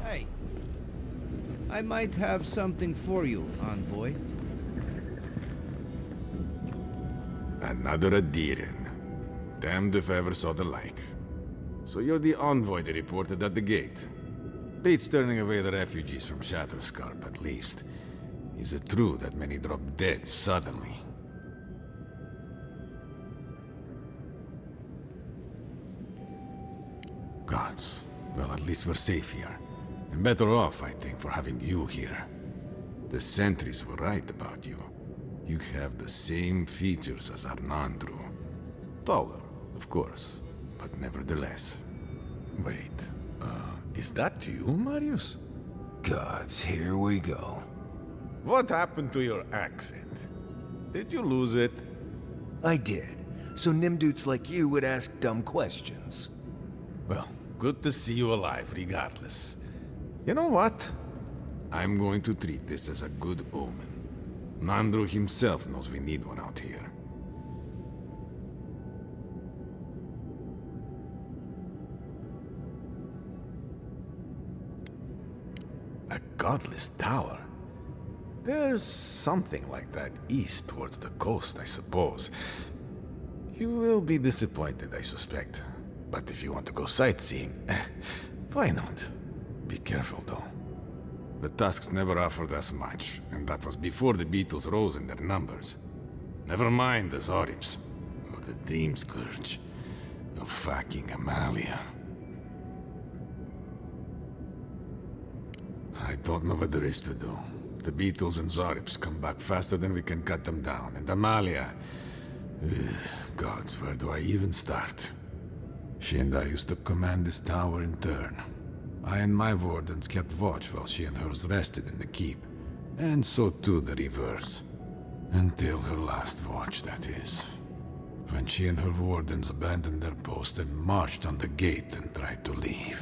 Hey, I might have something for you, envoy. Another Aedyran. Damned if I ever saw the like. So you're the envoy they reported at the gate. Beats turning away the refugees from Shatterscarp, at least. Is it true that many drop dead suddenly? Gods. Well, at least we're safe here. And better off, I think, for having you here. The sentries were right about you. You have the same features as Arnandru. Taller, of course, but nevertheless. Wait, is that you, Marius? Gods, here we go. What happened to your accent? Did you lose it? I did. So Nimdudes like you would ask dumb questions. Well, good to see you alive, regardless. You know what? I'm going to treat this as a good omen. Nandru himself knows we need one out here. A godless tower? There's something like that east towards the coast, I suppose. You will be disappointed, I suspect. But if you want to go sightseeing, why not? Be careful, though. The Tusks never offered us much, and that was before the beetles rose in their numbers. Never mind the Zoribs, or the Dream Scourge, or fucking Amalia. I don't know what there is to do. The beetles and Zoribs come back faster than we can cut them down, and Amalia... gods, where do I even start? She and I used to command this tower in turn. I and my wardens kept watch while she and hers rested in the keep, and so too the reverse. Until her last watch, that is. When she and her wardens abandoned their post and marched on the gate and tried to leave.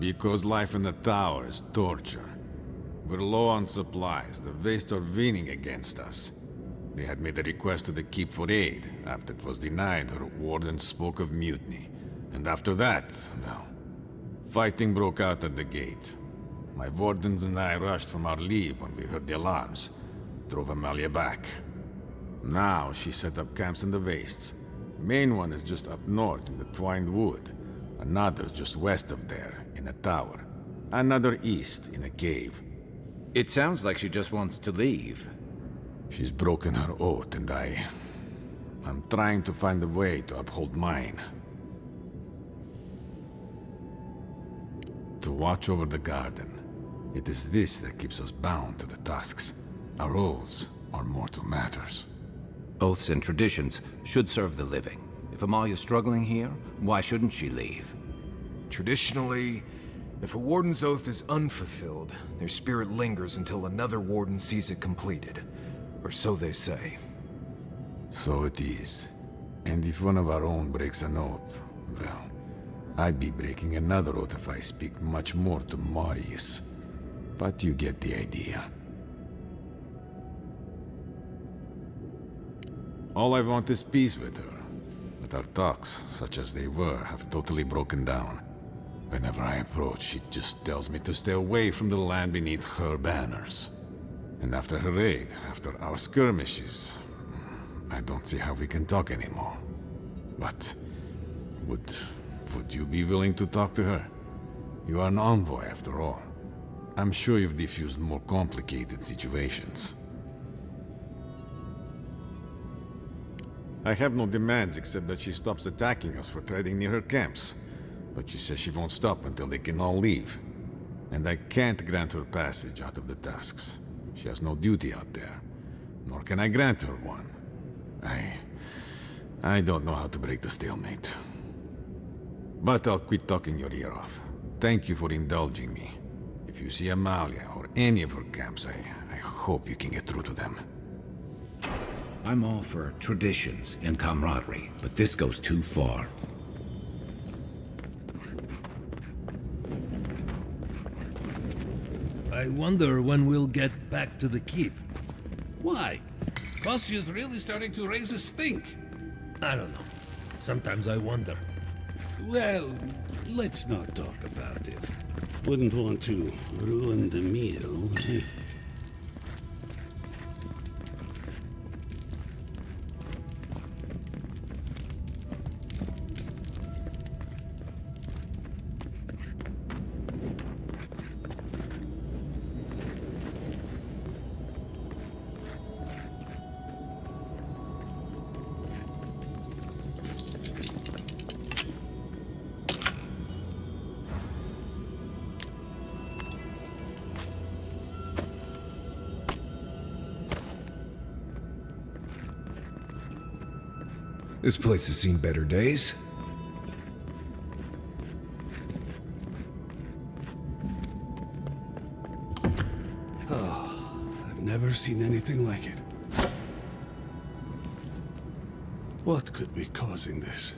Because life in the tower is torture. We're low on supplies, the Vastes are leaning against us. They had made a request to the keep for aid. After it was denied, her warden spoke of mutiny. And after that, well, fighting broke out at the gate. My wardens and I rushed from our leave when we heard the alarms. Drove Amalia back. Now she set up camps in the Vastes. Main one is just up north in the Twined Wood. Another just west of there, in a tower. Another east, in a cave. It sounds like she just wants to leave. She's broken her oath, and I'm trying to find a way to uphold mine. To watch over the garden. It is this that keeps us bound to the Tusks. Our oaths are mortal matters. Oaths and traditions should serve the living. If Amalia's struggling here, why shouldn't she leave? Traditionally, if a warden's oath is unfulfilled, their spirit lingers until another warden sees it completed. Or so they say. So it is. And if one of our own breaks an oath, well, I'd be breaking another oath if I speak much more to Marius. But you get the idea. All I want is peace with her. But our talks, such as they were, have totally broken down. Whenever I approach, she just tells me to stay away from the land beneath her banners. And after her raid, after our skirmishes, I don't see how we can talk anymore. But would you be willing to talk to her? You are an envoy, after all. I'm sure you've diffused more complicated situations. I have no demands except that she stops attacking us for treading near her camps. But she says she won't stop until they can all leave. And I can't grant her passage out of the Tusks. She has no duty out there, nor can I grant her one. I don't know how to break the stalemate. But I'll quit talking your ear off. Thank you for indulging me. If you see Amalia or any of her camps, I hope you can get through to them. I'm all for traditions and camaraderie, but this goes too far. I wonder when we'll get back to the keep. Why? Kostia's really starting to raise a stink. I don't know. Sometimes I wonder. Well, let's not talk about it. Wouldn't want to ruin the meal. This place has seen better days. Oh, I've never seen anything like it. What could be causing this?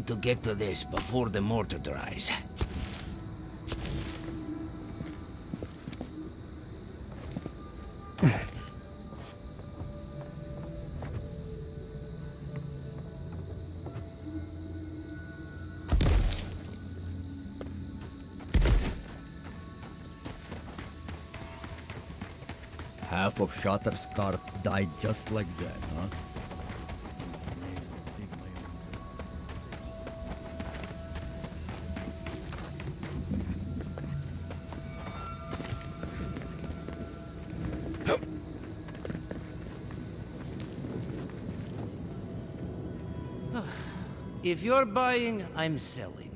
need to get to this before the mortar dries. Half of Shatterscarp died just like that, huh? If you're buying, I'm selling.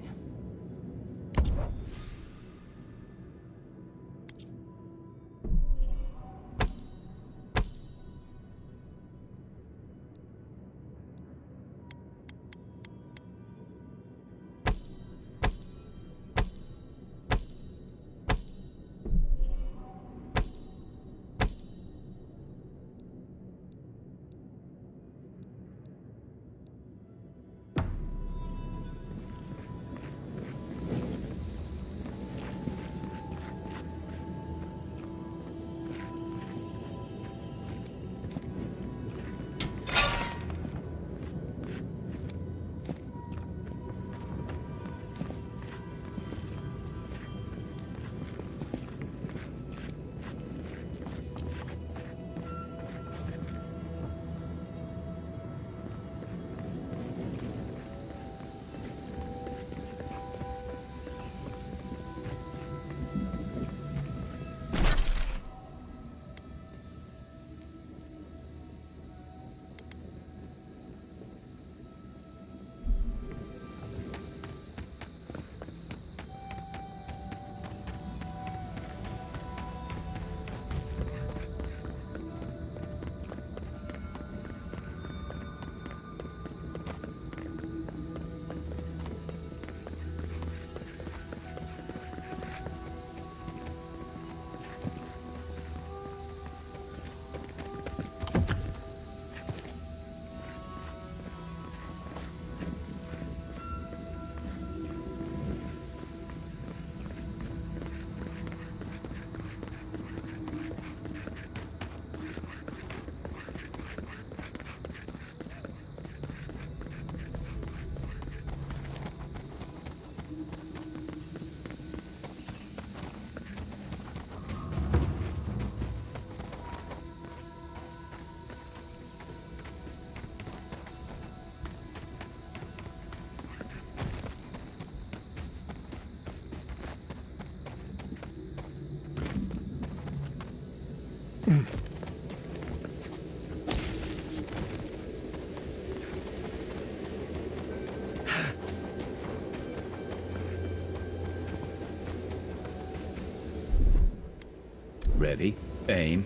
Ready, aim.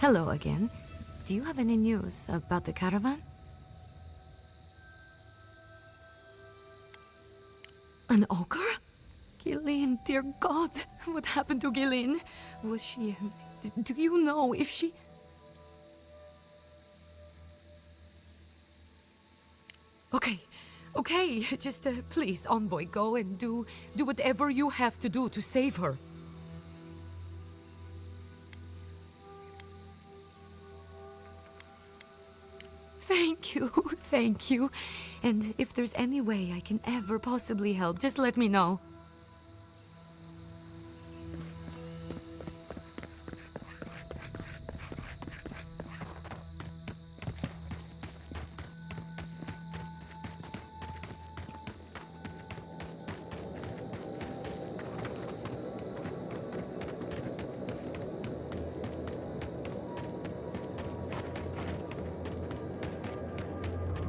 Hello again. Do you have any news about the caravan? An ogre? Gillian, dear God, what happened to Gillian? Was she... Do you know if she... Okay, just please, Envoy, go and do whatever you have to do to save her. Thank you. And if there's any way I can ever possibly help, just let me know.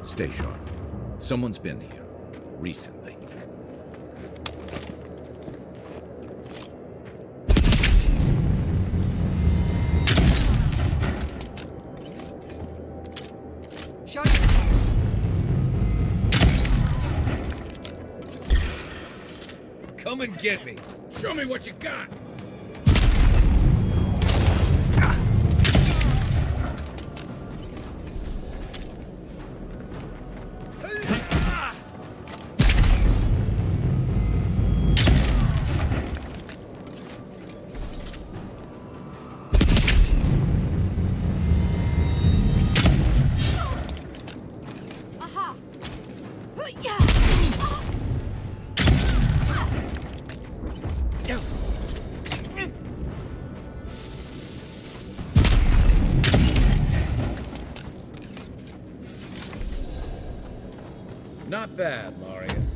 Stay sharp. Someone's been here. Recently. Shut it! Come and get me. Show me what you got. Not bad, Marius.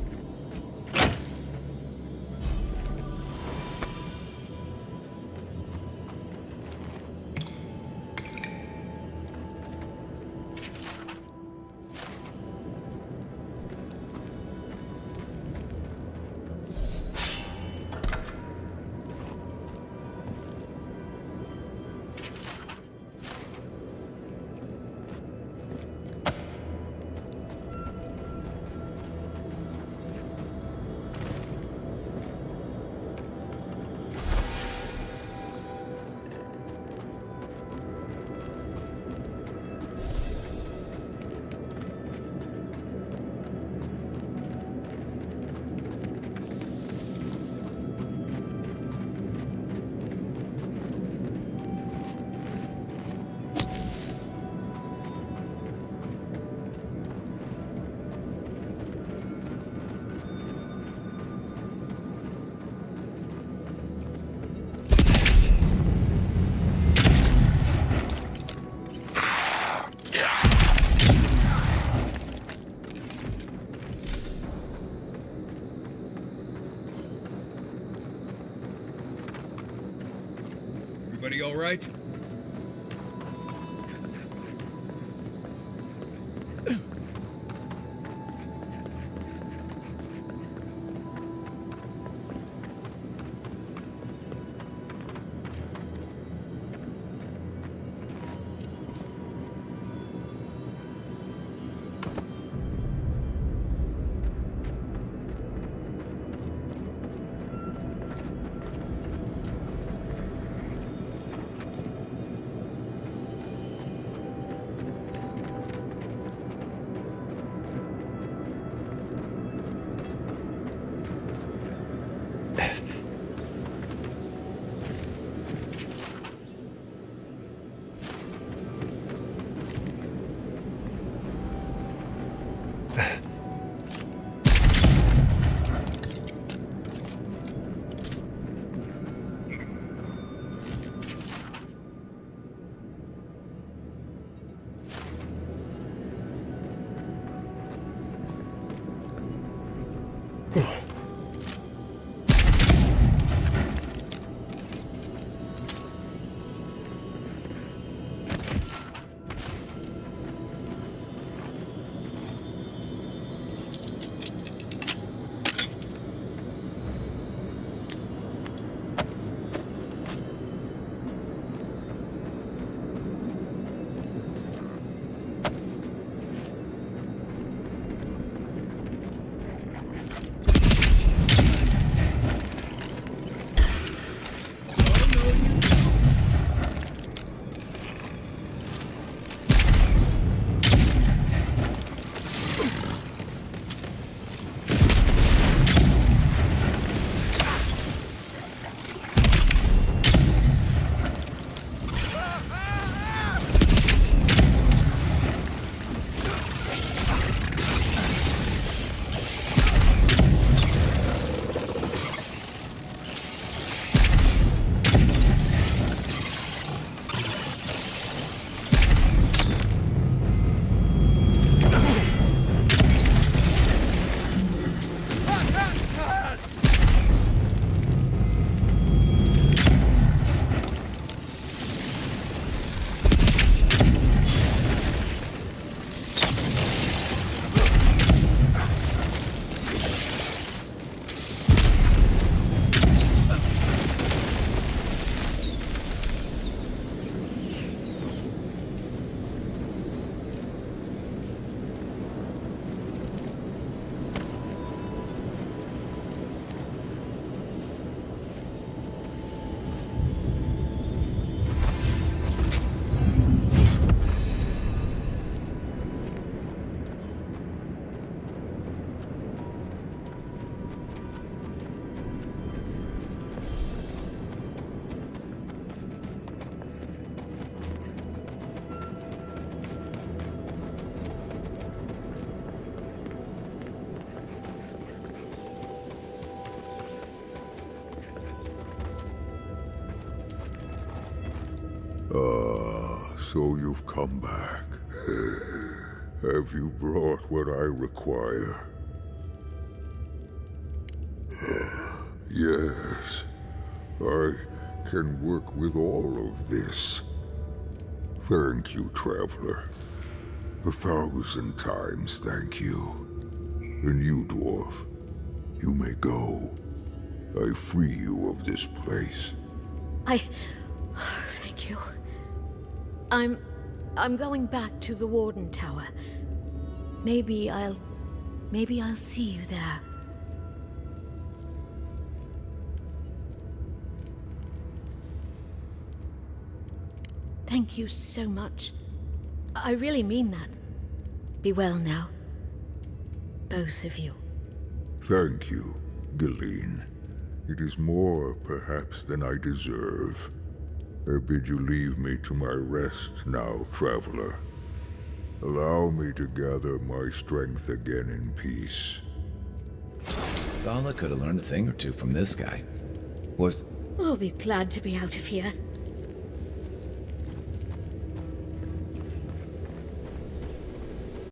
Everybody all right? Ah, so you've come back. Have you brought what I require? Yes, I can work with all of this. Thank you, Traveler. 1,000 times thank you. And you, Dwarf, you may go. I free you of this place. Thank you. I'm going back to the Warden Tower. Maybe I'll see you there. Thank you so much. I really mean that. Be well now. Both of you. Thank you, Galeen. It is more, perhaps, than I deserve. I bid you leave me to my rest now, Traveler. Allow me to gather my strength again in peace. Gala could have learned a thing or two from this guy. We'll be glad to be out of here.